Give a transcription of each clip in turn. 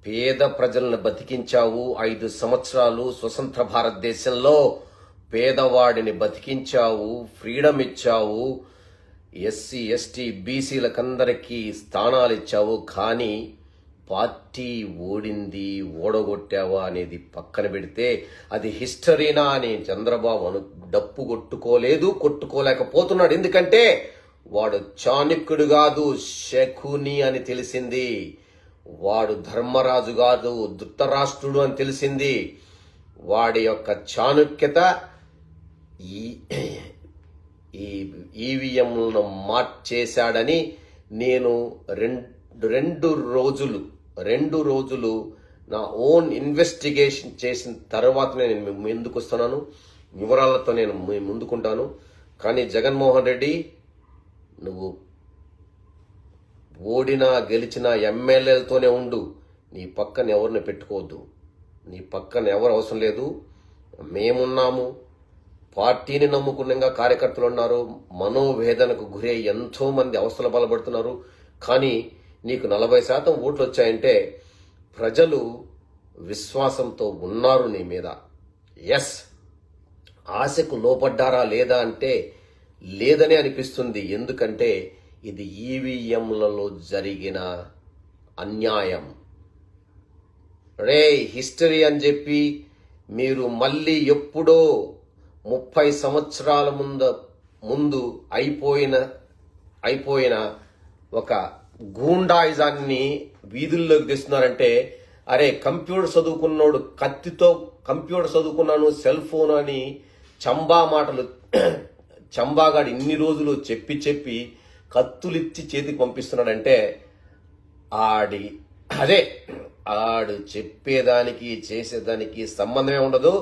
పేద ప్రజలను బతికించావు. 5 సంవత్సరాలు స్వతంత్ర భారతదేశంలో పేదవాడిని బతికించావు, ఫ్రీడమ్ ఇచ్చావు, ఎస్సీ ఎస్టీ బీసీలకందరికీ స్థానాలు ఇచ్చావు. కానీ పార్టీ ఓడింది, ఓడగొట్టావా అనేది పక్కన పెడితే అది హిస్టరీనా అని చంద్రబాబు డప్పు కొట్టుకోలేకపోతున్నాడు. ఎందుకంటే వాడు చాణక్యుడు కాదు, శకుని అని తెలిసింది. వాడు ధర్మరాజు కాదు, ధృతరాష్ట్రుడు అని తెలిసింది. వాడి యొక్క చాణక్యత ఈ ఈవీఎంలను మార్చేశాడని నేను రెండు రోజులు నా ఓన్ ఇన్వెస్టిగేషన్ చేసిన తర్వాతనే నేను ముందుకు వస్తున్నాను. వివరాలతో నేను ముందుకుంటాను. కానీ జగన్మోహన్ రెడ్డి, నువ్వు ఓడినా గెలిచినా ఎమ్మెల్యేలతోనే ఉండు. నీ పక్కన ఎవరిని పెట్టుకోవద్దు. నీ పక్కన ఎవరు అవసరం లేదు. మేమున్నాము. పార్టీని నమ్ముకున్నగా కార్యకర్తలు ఉన్నారు. మనోవేదనకు గురై ఎంతో మంది అవస్థలు బలపడుతున్నారు. కానీ నీకు 40% ఓట్లు వచ్చాయంటే ప్రజలు విశ్వాసంతో ఉన్నారు నీ మీద. ఎస్, ఆశకు లోపడ్డారా లేదా అంటే లేదనే అనిపిస్తుంది. ఎందుకంటే ఇది ఈవీఎంలలో జరిగిన అన్యాయం. హిస్టరీ అని చెప్పి మీరు మళ్ళీ ఎప్పుడో 30 సంవత్సరాల ముందు అయిపోయిన ఒక గూండాయిజాన్ని వీధుల్లోకి తెస్తున్నారంటే, అరే కంప్యూటర్ చదువుకున్నోడు కత్తితో కంప్యూటర్ చదువుకున్నాను, సెల్ ఫోన్ అని చంబాగాడు ఇన్ని రోజులు చెప్పి కత్తులిచ్చి చేతికి పంపిస్తున్నాడంటే ఆడు చెప్పేదానికి చేసేదానికి సంబంధమే ఉండదు.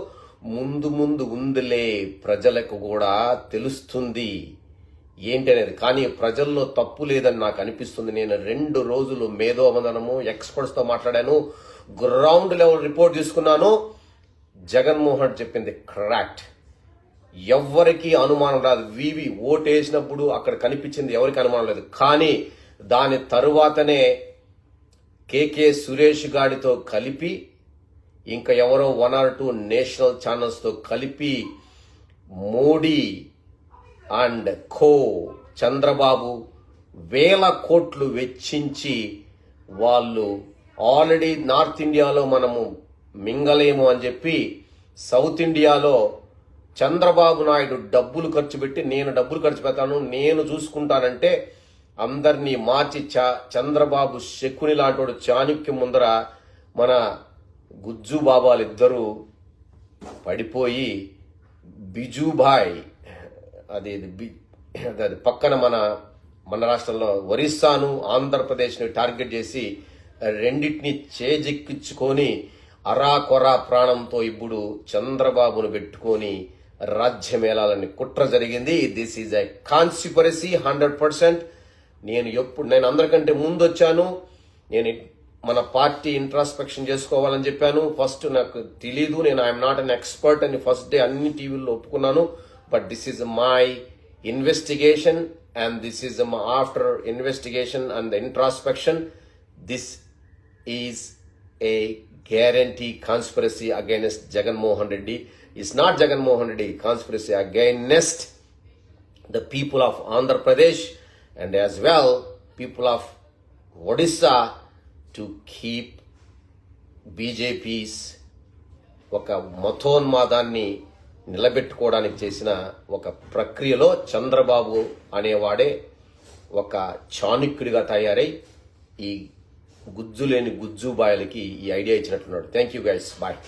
ముందు ఉందిలే, ప్రజలకు కూడా తెలుస్తుంది ఏంటి అనేది. కానీ ప్రజల్లో తప్పు లేదని నాకు అనిపిస్తుంది. నేను 2 రోజులు మేధోమదనము ఎక్స్పర్ట్స్తో మాట్లాడాను, గ్రౌండ్ లెవెల్ రిపోర్ట్ తీసుకున్నాను. జగన్మోహన్ చెప్పింది కరెక్ట్. ఎవ్వరికి అనుమానం రాదు. ఓటు వేసినప్పుడు అక్కడ కనిపించింది ఎవరికి అనుమానం లేదు. కానీ దాని తరువాతనే కేకే సురేష్ గాడితో కలిపి ఇంకా ఎవరో 1 or 2 నేషనల్ ఛానల్స్తో కలిపి మోడీ అండ్ చంద్రబాబు వేల కోట్లు వెచ్చించి వాళ్ళు ఆల్రెడీ నార్త్ ఇండియాలో మనము మింగలేము అని చెప్పి సౌత్ ఇండియాలో చంద్రబాబు నాయుడు డబ్బులు ఖర్చు పెట్టి, నేను డబ్బులు ఖర్చు పెడతాను, నేను చూసుకుంటానంటే అందరినీ మార్చి చంద్రబాబు శకుని లాంటి చాణక్యం ముందర మన గుజ్జు బాబాలిద్దరూ పడిపోయి బిజుభాయ్ అది పక్కన మన రాష్ట్రంలో ఒరిస్సాను ఆంధ్రప్రదేశ్ని టార్గెట్ చేసి రెండింటిని చేజెక్కించుకొని అరాకొరా ప్రాణంతో ఇప్పుడు చంద్రబాబును పెట్టుకొని రాజ్యమేళాలని కుట్ర జరిగింది. This is a conspiracy 100%. నేను అందరికంటే ముందు వచ్చాను. నేను మన పార్టీ ఇంట్రాస్పెక్షన్ చేసుకోవాలని చెప్పాను. ఫస్ట్ నాకు తెలీదు, నేను ఐఎమ్ నాట్ అన్ ఎక్స్పర్ట్ అని ఫస్ట్ డే అన్ని టీవీల్లో ఒప్పుకున్నాను. But this is my investigation and this is after investigation and introspection, this is a guarantee conspiracy against Jagannath Reddy. It's not Jagannath Reddy, conspiracy against the people of Andhra Pradesh and as well people of Odisha to keep BJP's ఒక మతోన్మాదాన్ని నిలబెట్టుకోవడానికి చేసిన ఒక ప్రక్రియలో చంద్రబాబు అనేవాడే ఒక చాణక్యుడిగా తయారై ఈ గుజ్జులేని గుజ్జుబాయలకి ఈ ఐడియా ఇచ్చినట్లున్నాడు. Thank you guys, bye.